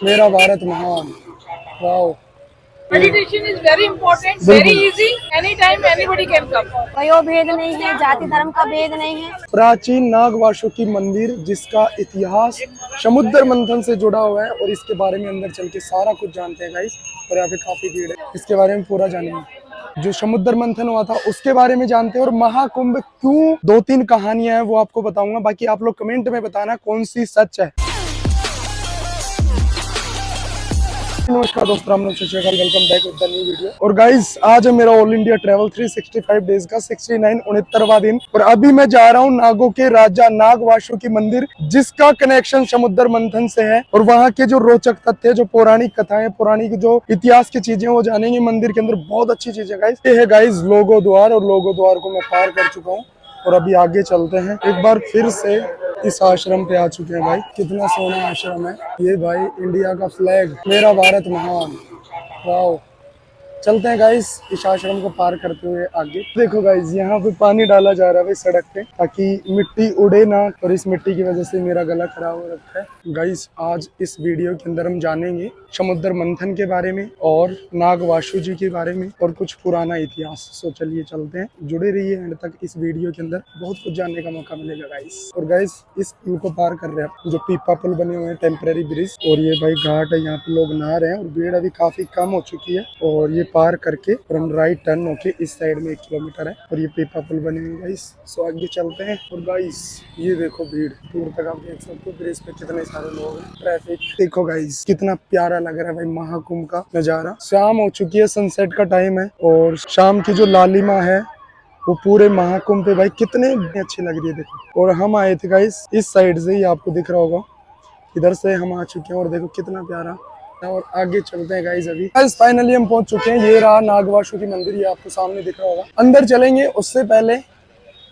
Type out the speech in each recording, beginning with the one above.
मेरा भारत महान। Wow. Meditation is very important, very easy. Anytime anybody can come. वयो भेद नहीं है, जाति धर्म का भेद नहीं है। प्राचीन नाग वासुकी मंदिर जिसका इतिहास समुद्र मंथन से जुड़ा हुआ है और इसके बारे में अंदर चल के सारा कुछ जानते हैं गाइस। और यहाँ पे काफी भीड़ है, इसके बारे में पूरा जानेंगे। जो समुद्र मंथन हुआ था उसके बारे में जानते हैं और महाकुंभ क्यों, 2-3 कहानियां हैं वो आपको बताऊंगा। बाकी आप लोग कमेंट में बताना कौन सी सच है। नमस्कार दोस्तों, welcome back with the new video. और गाइस आज है मेरा ऑल इंडिया ट्रैवल 365 डेज का 69वां दिन और अभी मैं जा रहा हूँ नागों के राजा नाग वासुकी मंदिर, जिसका कनेक्शन समुद्र मंथन से है। और वहाँ के जो रोचक तथ्य, जो पौराणिक कथाएं, पौराणिक जो इतिहास की चीजें वो जानेंगे। मंदिर के अंदर बहुत अच्छी चीजें गाइस। ये है गाइस लोगो द्वार, और लोगो द्वार को मैं पार कर चुका हूँ और अभी आगे चलते हैं। एक बार फिर से इस आश्रम पे आ चुके हैं भाई। कितना सोना आश्रम है ये भाई, इंडिया का फ्लैग, मेरा भारत महान। वाओ। चलते हैं गाइस इस आश्रम को पार करते हुए आगे। देखो गाइस यहाँ पे पानी डाला जा रहा है भाई सड़क पे, ताकि मिट्टी उड़े ना, और इस मिट्टी की वजह से मेरा गला खराब हो रखा है। गाइस आज इस वीडियो के अंदर हम जानेंगे समुद्र मंथन के बारे में और नाग वासु जी के बारे में और कुछ पुराना इतिहास। सो चलिए चलते हैं, जुड़े रहिए एंड तक। इस वीडियो के अंदर बहुत कुछ जानने का मौका मिलेगा गाइस। और गाइस इस पुल को पार कर रहे हैं, जो पीपा पुल बने हुए हैं, टेम्परेरी ब्रिज। और ये भाई घाट है, यहाँ पे लोग नहा रहे हैं और भीड़ अभी काफी कम हो चुकी है। और ये पार करके और हम राइट टर्न होके इस साइड में 1 किलोमीटर है और ये पीपा पुल बने हुए गाइस। सो आगे चलते हैं। और गाइस ये देखो भीड़, दूर तक आप देख सकते हो ब्रिज पे कितने सारे लोग हैं। ट्रैफिक देखो गाइस, कितना प्यारा लग रहा है भाई महाकुंभ का नजारा। शाम हो चुकी है, सनसेट का टाइम है और शाम की जो लालिमा है वो पूरे महाकुंभ पे भाई कितने अच्छी लग रही है। देखो, और हम आए थे गाइस इस साइड से ही, आपको दिख रहा होगा, इधर से हम आ चुके हैं और देखो कितना प्यारा। और आगे चलते हैं गाइस। अभी गाइस फाइनली हम पहुंच चुके हैं। ये रहा नाग वासुकी मंदिर, ये आपको सामने दिख रहा होगा। अंदर चलेंगे उससे पहले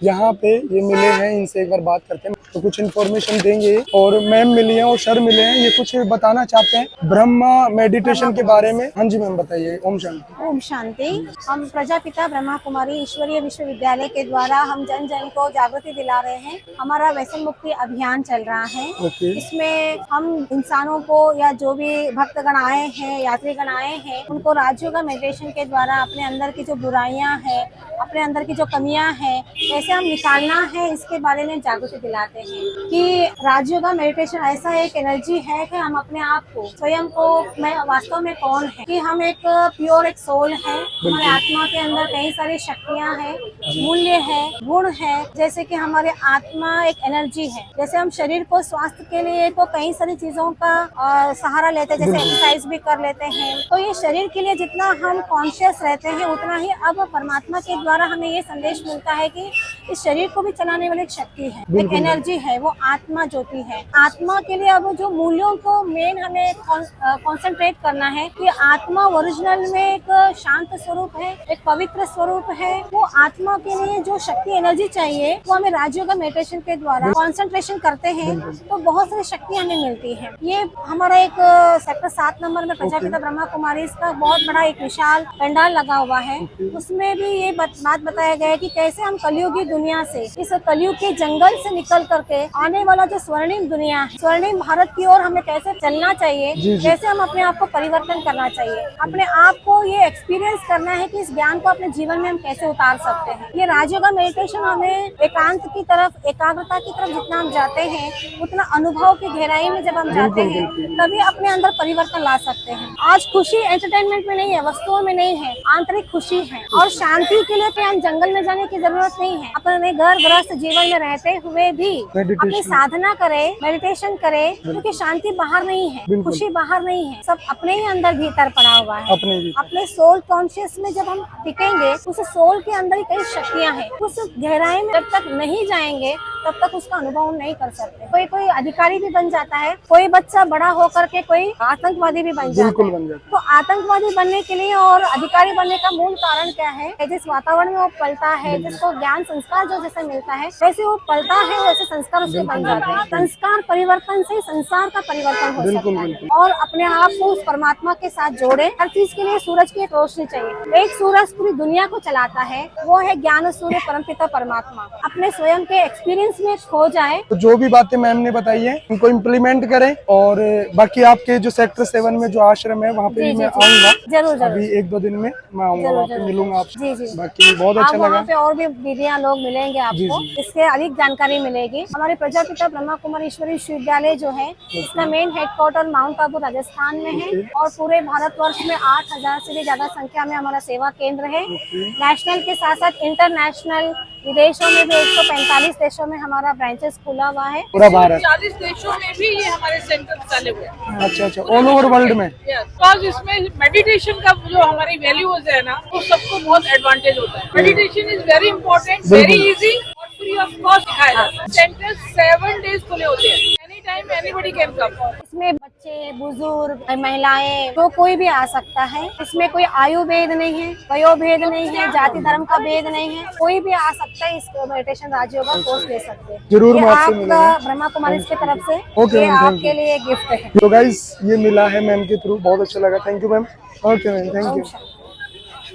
यहाँ पे ये मिले हैं, इनसे एक बार बात करते हैं तो कुछ इन्फॉर्मेशन देंगे। और मैम मिली हैं और सर मिले हैं, ये कुछ बताना चाहते हैं ब्रह्मा मेडिटेशन के बारे में। हाँ जी मैम बताइए। ओम शांति। ओम शांति। हम प्रजापिता ब्रह्मा कुमारी ईश्वरीय विश्वविद्यालय के द्वारा हम जन जन को जागृति दिला रहे हैं। हमारा व्यसन मुक्ति अभियान चल रहा है। इसमें हम इंसानों को या जो भी भक्तगण आए हैं, यात्रीगण आए हैं, उनको राजयोगा मेडिटेशन के द्वारा अपने अंदर की जो बुराइयां हैं, अपने अंदर की जो कमियां हैं, कैसे हम निकालना है, इसके बारे में जागृति दिलाते हैं। कि राजयोगा मेडिटेशन ऐसा एक एनर्जी है कि हम अपने आप को, स्वयं को, मैं वास्तव में कौन है, कि हम एक प्योर एक सोल है। हमारे आत्मा के अंदर कई सारी शक्तियां हैं, मूल्य है, गुण है। जैसे कि हमारे आत्मा एक एनर्जी है। जैसे हम शरीर को स्वास्थ्य के लिए तो कई सारी चीजों का सहारा लेते हैं, जैसे एक्सरसाइज भी कर लेते हैं। तो ये शरीर के लिए जितना हम कॉन्शियस रहते हैं, उतना ही अब परमात्मा के द्वारा हमें ये संदेश मिलता है कि इस शरीर को भी चलाने वाली एक शक्ति है, एक एनर्जी है, वो आत्मा ज्योति है। आत्मा के लिए अब जो मूल्यों को मेन हमें कंसंट्रेट करना है कि आत्मा ओरिजिनल में एक शांत स्वरूप है, एक पवित्र स्वरूप है। वो आत्मा के लिए जो शक्ति एनर्जी चाहिए वो हमें राजयोगा मेडिटेशन के द्वारा कंसंट्रेशन करते हैं तो बहुत सारी शक्ति हमें मिलती है। ये हमारा एक सेक्टर 7 नंबर में प्रजापिता ब्रह्मा कुमारी का बहुत बड़ा एक विशाल पंडाल लगा हुआ है। उसमें भी ये बात बताया गया है कि कैसे हम कलयुगी दुनिया से, इस कलयुग के जंगल से निकल करके आने वाला जो स्वर्णिम दुनिया है, स्वर्णिम भारत की ओर हमें कैसे चलना चाहिए, कैसे हम अपने आप को परिवर्तन करना चाहिए, अपने आप को ये एक्सपीरियंस करना है कि इस ज्ञान को अपने जीवन में हम कैसे उतार सकते हैं। ये राजयोगा मेडिटेशन हमें एकांत की तरफ, एकाग्रता की तरफ जितना हम जाते हैं, उतना अनुभव की गहराई में जब हम जाते हैं तभी अपने अंदर परिवर्तन ला सकते हैं। आज खुशी एंटरटेनमेंट में नहीं है, वस्तुओं में नहीं है, आंतरिक खुशी है। और शांति के लिए हम जंगल में जाने की जरूरत नहीं है। अपने घर गृहस्थ जीवन में रहते हुए भी अपनी साधना करें, मेडिटेशन करें, क्योंकि शांति बाहर नहीं है, खुशी बाहर नहीं है, सब अपने ही अंदर भीतर पड़ा हुआ है। अपने सोल कॉन्शियस में जब हम टिकेंगे, उस सोल के अंदर ही कई शक्तियां हैं। उस गहराई में जब तक नहीं जाएंगे तब तक उसका अनुभव नहीं कर सकते। कोई अधिकारी भी बन जाता है, कोई बच्चा बड़ा होकर के कोई आतंकवादी भी बन जाता है। तो आतंकवादी बनने के लिए और अधिकारी बनने का मूल कारण क्या है? जिस वातावरण में वो पलता है, जिसको ज्ञान संस्कार जो जैसे मिलता है वैसे वो पलता है, वैसे संस्कार उसके बन जाते हैं। संस्कार परिवर्तन से संसार का परिवर्तन हो सकता है और अपने आप को उस परमात्मा के साथ जोड़े। हर चीज के लिए सूरज की एक रोशनी चाहिए। एक सूरज पूरी दुनिया को चलाता है, वो है ज्ञान सूर्य परमपिता परमात्मा। अपने स्वयं के एक्सपीरियंस में खो जाए। तो जो भी बातें मैम ने बताई है उनको इम्प्लीमेंट करें और बाकी आपके जो सेक्टर 7 में जो आश्रम है वहाँ पे भी मैं आऊंगा जरूर अभी 1-2 दिन में मैं आऊंगा, वहाँ पे मिलूंगा आपसे। जी। बाकी बहुत अच्छा लगा। वहाँ पे और भी दीदियाँ लोग मिलेंगे आपको, इसके अधिक जानकारी मिलेगी। हमारे प्रजापिता ब्रह्मा कुमारी ईश्वरीय विश्वविद्यालय जो है इसका main headquarter mount Abu Rajasthan में है और पूरे भारतवर्ष में 8000 से भी ज्यादा संख्या में हमारा सेवा केंद्र है। नेशनल के साथ साथ इंटरनेशनल विदेशों में भी 145 देशों में हमारा ब्रांचेस खुला हुआ है। पूरा भारत 40 देशों में भी ये हमारे सेंटर चले हुए हैं। अच्छा ऑल ओवर वर्ल्ड में। बिकॉज इसमें मेडिटेशन का जो हमारी वैल्यूज है ना, तो सबको बहुत एडवांटेज होता है। Meditation is very important, very easy और फ्री ऑफ कॉस्ट सिखाया जाता है। सेंटर 7 डेज खुले होते हैं। Any time anybody can come. इसमें बच्चे, बुजुर्ग, महिलाएं तो कोई भी आ सकता है। इसमें कोई आयु भेद नहीं है, वयो भेद नहीं है, जाति धर्म का भेद नहीं है, कोई भी आ सकता है। इस मेडिटेशन राजयोगा कोर्स ले सकते हैं। जरूर ये मैं आपसे आपका मिलूंगा। ब्रह्मा कुमारी की तरफ से ओके ये मैम, थैंक आपके लिए गिफ्ट है। तो गाइस ये मिला है मैम के थ्रू, बहुत अच्छा लगा। Thank you ma'am. Okay ma'am, thank you.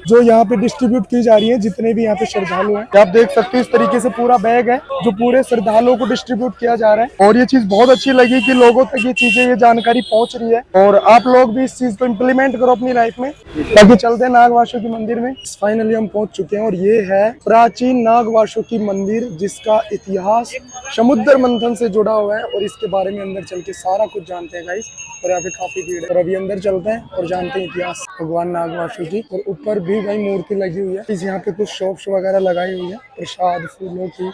जो यहाँ पे डिस्ट्रीब्यूट की जा रही है, जितने भी यहाँ पे श्रद्धालु हैं, आप देख सकते हैं इस तरीके से पूरा बैग है जो पूरे श्रद्धालुओं को डिस्ट्रीब्यूट किया जा रहा है। और ये चीज बहुत अच्छी लगी कि लोगों तक ये चीजें, ये जानकारी पहुंच रही है और आप लोग भी इस चीज को इम्प्लीमेंट करो अपनी लाइफ में। ताकि चलते हैं नागवासुकी मंदिर में। फाइनली हम पहुंच चुके हैं और ये है प्राचीन नागवासुकी मंदिर, जिसका इतिहास समुद्र मंथन से जुड़ा हुआ है और इसके बारे में अंदर चल के सारा कुछ जानते हैं गाइस। और यहाँ पे काफी भीड़ है और अभी अंदर चलते हैं और जानते हैं इतिहास भगवान नागवासुकी। और ऊपर भी भाई मूर्ति लगी हुई है। इस यहाँ पे कुछ शॉप्स वगैरह लगाई हुई है प्रसाद फूलों की,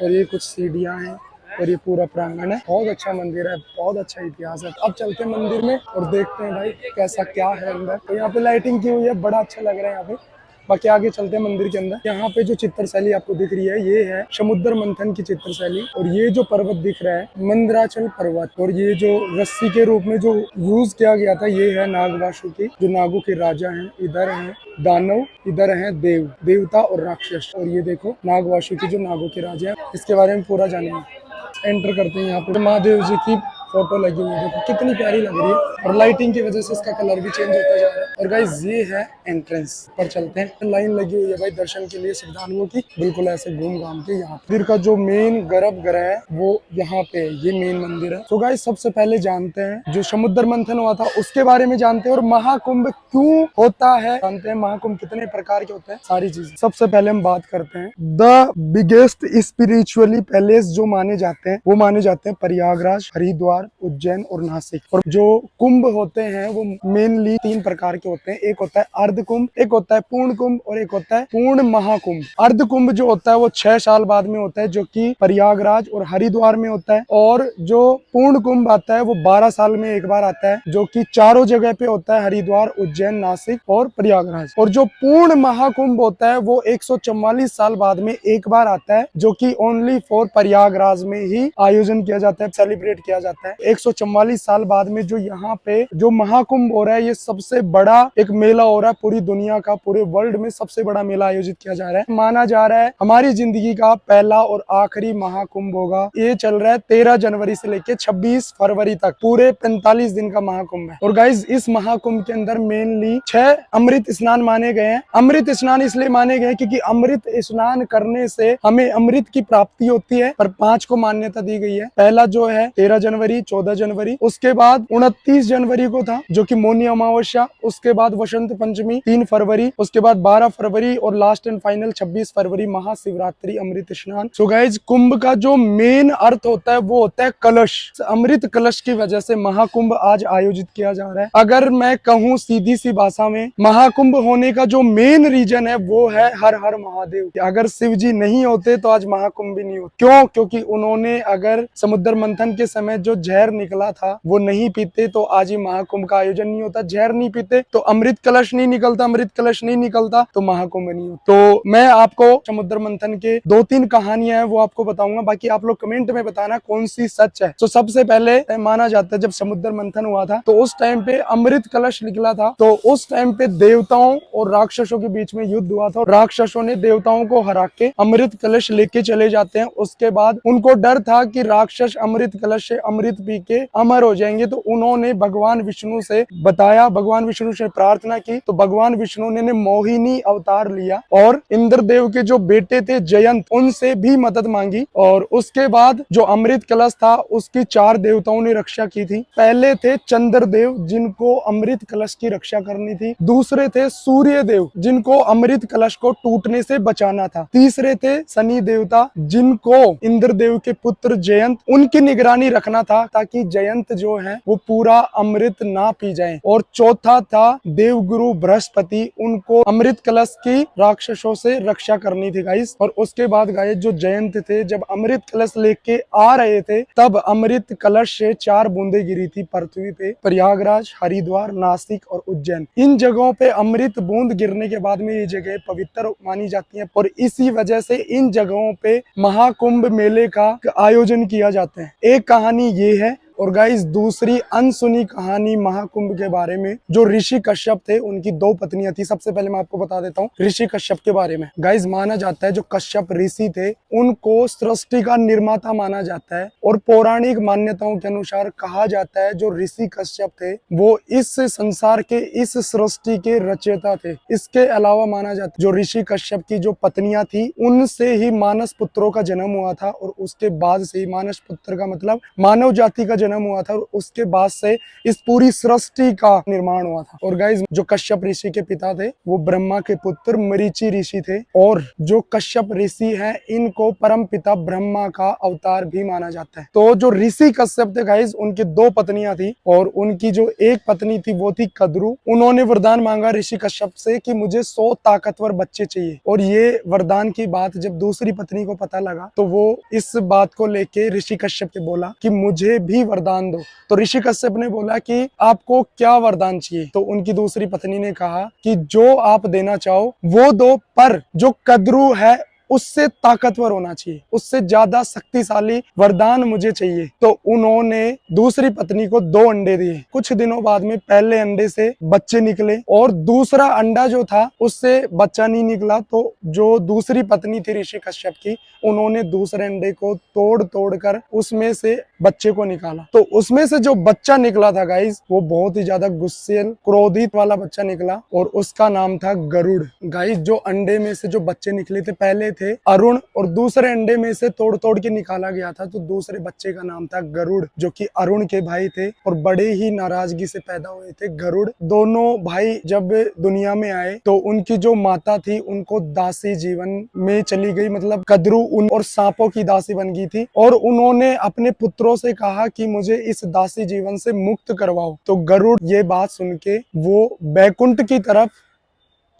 और ये कुछ सीढ़ियाँ हैं और ये पूरा प्रांगण है। बहुत अच्छा मंदिर है, बहुत अच्छा इतिहास है। अब चलते हैं मंदिर में और देखते हैं भाई कैसा क्या है अंदर। तो यहाँ पे लाइटिंग की हुई है, बड़ा अच्छा लग रहा है यहाँ पे। बाकी आगे चलते हैं मंदिर के अंदर। यहाँ पे जो चित्रशैली आपको दिख रही है ये है समुद्र मंथन की चित्रशैली। और ये जो पर्वत दिख रहा है मंदराचल पर्वत, और ये जो रस्सी के रूप में जो यूज किया गया था ये है नागवासुकी, जो नागों के राजा हैं। इधर हैं दानव, इधर हैं देव, देवता और राक्षस। और ये देखो नागवासुकी जो नागों के राजा हैं, इसके बारे में पूरा जानेंगे। एंटर करते हैं। यहाँ पे महादेव जी की फोटो लगी हुई है, देखो कितनी प्यारी लग रही है। और लाइटिंग की वजह से इसका कलर भी चेंज होता जा रहा है। और गाइस ये है एंट्रेंस, पर चलते हैं। लाइन लगी हुई है भाई दर्शन के लिए श्रद्धालुओं की, बिल्कुल ऐसे घूम घाम के। यहाँ मंदिर का जो मेन गर्भगृह है वो यहाँ पे है, ये मेन मंदिर है। तो गाइस सबसे पहले जानते हैं जो समुद्र मंथन हुआ था उसके बारे में जानते हैं, और महाकुंभ क्यों होता है जानते हैं, महाकुंभ कितने प्रकार के होते हैं, सारी चीजें। सबसे पहले हम बात करते हैं द बिगेस्ट स्पिरिचुअली पैलेस जो माने जाते हैं, वो माने जाते हैं प्रयागराज, हरिद्वार, उज्जैन और नासिक। और जो कुंभ होते हैं वो मेनली 3 प्रकार के होते हैं। एक होता है अर्ध कुंभ, एक होता है पूर्ण कुंभ और एक होता है पूर्ण महाकुंभ। अर्ध कुंभ जो होता है वो 6 साल बाद में होता है, जो कि प्रयागराज और हरिद्वार में होता है। और जो पूर्ण कुंभ आता है वो 12 साल में एक बार आता है, जो कि चारों जगह पे होता है, हरिद्वार, उज्जैन, नासिक और प्रयागराज। और जो पूर्ण महाकुंभ होता है वो 144 साल बाद में एक बार आता है, जो कि ओनली फॉर प्रयागराज में ही आयोजन किया जाता है, सेलिब्रेट किया जाता है। 144 साल बाद में जो यहाँ पे जो महाकुंभ हो रहा है, ये सबसे बड़ा एक मेला हो रहा है पूरी दुनिया का, पूरे वर्ल्ड में सबसे बड़ा मेला आयोजित किया जा रहा है। माना जा रहा है हमारी जिंदगी का पहला और आखिरी महाकुंभ होगा। ये चल रहा है 13 जनवरी से लेके 26 फरवरी तक, पूरे 45 दिन का महाकुंभ है। और गाइज इस महाकुंभ के अंदर मेनली 6 अमृत स्नान माने गए हैं। अमृत स्नान इसलिए माने गए क्योंकि अमृत स्नान करने से हमें अमृत की प्राप्ति होती है, पर 5 को मान्यता दी गई है। पहला जो है 13 जनवरी, 14 जनवरी, उसके बाद 29 जनवरी को था जो कि मौनी अमावस्या, उसके बाद वसंत पंचमी 3 फरवरी, उसके बाद 12 फरवरी और लास्ट एंड फाइनल 26 फरवरी महाशिवरात्रि अमृत स्नान। सो गाइज कुंभ का जो मेन अर्थ होता है वो होता है कलश। अमृत कलश की वजह से महाकुंभ आज आयोजित किया जा रहा है। अगर मैं कहूँ सीधी सी भाषा में, महाकुंभ होने का जो मेन रीजन है वो है हर हर महादेव। अगर शिव जी नहीं होते तो आज महाकुंभ भी नहीं होता। क्यों? क्योंकि उन्होंने अगर समुद्र मंथन के समय जो जहर निकला था वो नहीं पीते तो आज ही महाकुंभ का आयोजन नहीं होता। जहर नहीं पीते तो अमृत कलश नहीं निकलता, अमृत कलश नहीं निकलता तो महाकुंभ नहीं होता। तो मैं आपको समुद्र मंथन के 2-3 कहानियां हैं वो आपको बताऊंगा, बाकी आप लोग कमेंट में बताना कौन सी सच है। तो सबसे पहले माना जाता है जब समुद्र मंथन हुआ था तो उस टाइम पे अमृत कलश निकला था। तो उस टाइम पे देवताओं और राक्षसों के बीच में युद्ध हुआ था। राक्षसों ने देवताओं को हरा के अमृत कलश लेके चले जाते हैं। उसके बाद उनको डर था कि राक्षस अमृत कलश से अमृत पी के अमर हो जाएंगे, तो उन्होंने भगवान विष्णु से बताया, भगवान विष्णु से प्रार्थना की। तो भगवान विष्णु ने मोहिनी अवतार लिया और इंद्रदेव के जो बेटे थे जयंत उनसे भी मदद मांगी। और उसके बाद जो अमृत कलश था उसकी 4 देवताओं ने रक्षा की थी। पहले थे चंद्रदेव जिनको अमृत कलश की रक्षा करनी थी, दूसरे थे सूर्य देव जिनको अमृत कलश को टूटने से बचाना था, तीसरे थे शनि देवता जिनको इंद्रदेव के पुत्र जयंत उनकी निगरानी रखना था ताकि जयंत जो है वो पूरा अमृत ना पी जाए, और चौथा था देवगुरु बृहस्पति उनको अमृत कलश की राक्षसों से रक्षा करनी थी गाइस। और उसके बाद गाइस जो जयंत थे जब अमृत कलश लेके आ रहे थे तब अमृत कलश से 4 बूंदे गिरी थी पृथ्वी पे। प्रयागराज, हरिद्वार, नासिक और उज्जैन, इन जगहों पे अमृत बूंद गिरने के बाद में ये जगह पवित्र मानी जाती है और इसी वजह से इन जगहों पे महाकुंभ मेले का आयोजन किया जाता है। एक कहानी ये है। और गाइस दूसरी अनसुनी कहानी महाकुंभ के बारे में, जो ऋषि कश्यप थे उनकी 2 पत्नियां थी। सबसे पहले मैं आपको बता देता हूँ ऋषि कश्यप के बारे में। गाइस माना जाता है जो कश्यप ऋषि थे उनको सृष्टि का निर्माता माना जाता है और पौराणिक मान्यताओं के अनुसार कहा जाता है जो ऋषि कश्यप थे वो इस संसार के, इस सृष्टि के रचयिता थे। इसके अलावा माना जाता है जो ऋषि कश्यप की जो पत्नियां थी उनसे ही मानस पुत्रों का जन्म हुआ था और उसके बाद से ही मानस पुत्र का मतलब मानव जाति का जन्म हुआ था और उसके बाद से इस पूरी सृष्टि का निर्माण हुआ था। और गाइस जो कश्यप ऋषि के पिता थे वो ब्रह्मा के पुत्र मरीचि ऋषि थे और जो कश्यप ऋषि हैं इनको परम पिता ब्रह्मा का अवतार भी माना जाता है। तो जो ऋषि कश्यप थे गाइस उनकी 2 पत्नियां थी और उनकी जो एक पत्नी थी वो थी कद्रु। उन्होंने वरदान मांगा ऋषि कश्यप से कि मुझे 100 ताकतवर बच्चे चाहिए। और ये वरदान की बात जब दूसरी पत्नी को पता लगा तो वो इस बात को लेके ऋषि कश्यप से बोला कि मुझे भी वरदान दो। तो ऋषि कश्यप ने बोला कि आपको क्या वरदान चाहिए। तो उनकी दूसरी पत्नी ने कहा कि जो आप देना चाहो वो दो, पर जो कद्रु है उससे ताकतवर होना चाहिए, उससे ज्यादा शक्तिशाली वरदान मुझे चाहिए। तो उन्होंने दूसरी पत्नी को 2 अंडे दिए। कुछ दिनों बाद में पहले अंडे से बच्चे निकले और दूसरा अंडा जो था उससे बच्चा नहीं निकला। तो जो दूसरी पत्नी थी ऋषि कश्यप की उन्होंने दूसरे अंडे को तोड़ कर उसमें से बच्चे को निकाला। तो उसमें से जो बच्चा निकला था गाइस वो बहुत ही ज्यादा गुस्सेल क्रोधित वाला बच्चा निकला और उसका नाम था गरुड़। गाइस जो अंडे में से जो बच्चे निकले थे पहले थे अरुण और दूसरे अंडे में से तोड़ के निकाला गया था। तो दूसरे बच्चे का नाम था गरुड़ जो कि अरुण के भाई थे और बड़े ही नाराजगी से पैदा हुए थे गरुड़। दोनों भाई जब दुनिया में आए तो उनकी जो माता थी उनको दासी जीवन में चली गई, मतलब कद्रु उन और सांपों की दासी बन गई थी और उन्होंने अपने पुत्रों से कहा कि मुझे इस दासी जीवन से मुक्त करवाओ। तो गरुड़ ये बात सुन के वो बैकुंठ की तरफ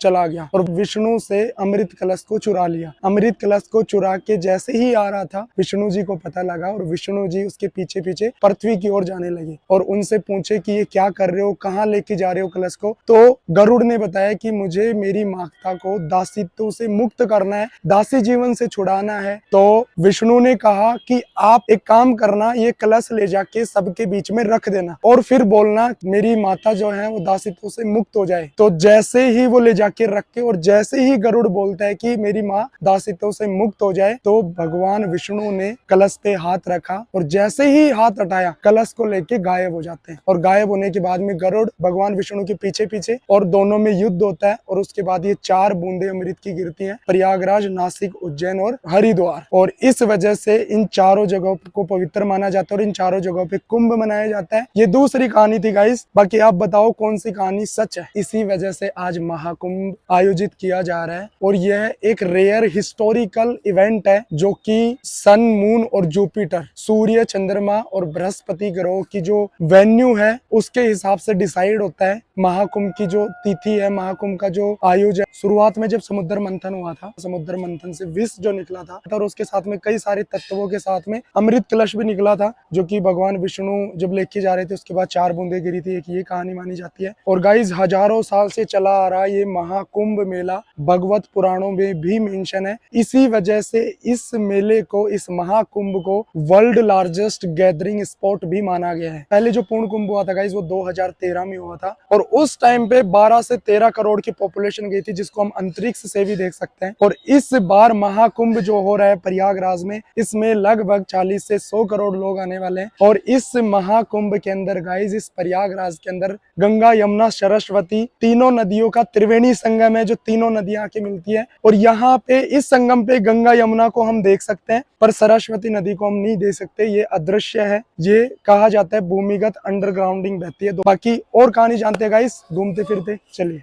चला गया और विष्णु से अमृत कलश को चुरा लिया। अमृत कलश को चुरा के जैसे ही आ रहा था विष्णु जी को पता लगा और विष्णु जी उसके पीछे पीछे पृथ्वी की ओर जाने लगे और उनसे पूछे कि ये क्या कर रहे हो, कहाँ लेके जा रहे हो कलश को। तो गरुड़ ने बताया कि मुझे मेरी माता को दासित्व से मुक्त करना है, दासी जीवन से छुड़ाना है। तो विष्णु ने कहा कि आप एक काम करना, ये कलश ले जाके सबके बीच में रख देना और फिर बोलना मेरी माता जो है वो दासित्व से मुक्त हो जाए। तो जैसे ही वो ले जाके रख के और जैसे ही गरुड़ बोलता है कि मेरी माँ दासित्व से मुक्त हो जाए तो भगवान विष्णु ने कलश पे हाथ रखा और जैसे ही हाथ हटाया कलश को लेके गायब हो जाते हैं। और गायब होने के बाद में गरुड़ भगवान विष्णु के पीछे पीछे और दोनों में युद्ध होता है और उसके बाद ये 4 बूंदे अमृत की गिरती हैं प्रयागराज, नासिक, उज्जैन और हरिद्वार। और इस वजह से इन चारों जगहों को पवित्र माना जाता है और इन चारों जगहों पे कुंभ मनाया जाता है। ये दूसरी कहानी थी गाइस, बाकी आप बताओ कौन सी कहानी सच है। इसी वजह से आज महाकुंभ महाकुंभ आयोजित किया जा रहा है और यह एक रेयर हिस्टोरिकल इवेंट है जो कि सन, मून और जुपिटर, सूर्य, चंद्रमा और बृहस्पति ग्रह की जो वेन्यू है उसके हिसाब से डिसाइड होता है महाकुंभ की जो तिथि है, महाकुंभ का जो आयोजन। शुरुआत में जब समुद्र मंथन हुआ था, समुद्र मंथन से विष जो निकला था और उसके साथ में कई सारे तत्वों के साथ में अमृत कलश भी निकला था जो कि भगवान विष्णु जब लेके जा रहे थे उसके बाद 4 बूंदे गिरी थी, एक ये कहानी मानी जाती है। और गाइज हजारों साल से चला आ रहा ये महाकुंभ मेला भगवत पुराणों में भी मेंशन है। इसी वजह से इस मेले को, इस महाकुंभ को वर्ल्ड लार्जेस्ट गैदरिंग स्पॉट भी माना गया है। पहले जो पूर्ण कुंभ हुआ था गाइज वो 2013 में हुआ था और उस टाइम पे 12 से 13 करोड़ की पॉपुलेशन गई थी जिसको हम अंतरिक्ष से भी देख सकते हैं। और इस बार महाकुंभ जो हो रहा है प्रयागराज में, इसमें लगभग 40 से 100 करोड़ लोग आने वाले हैं। और इस महाकुंभ के अंदर गाइज, इस प्रयागराज के अंदर गंगा, यमुना, सरस्वती तीनों नदियों का त्रिवेणी संगम है जो तीनों नदियां आके मिलती है। और यहाँ पे इस संगम पे गंगा यमुना को हम देख सकते हैं पर सरस्वती नदी को हम नहीं देख सकते, ये अदृश्य है। ये कहा जाता है भूमिगत अंडरग्राउंडिंग बहती है। बाकी और कहानी जानते हैं गाइस घूमते फिरते, चलिए।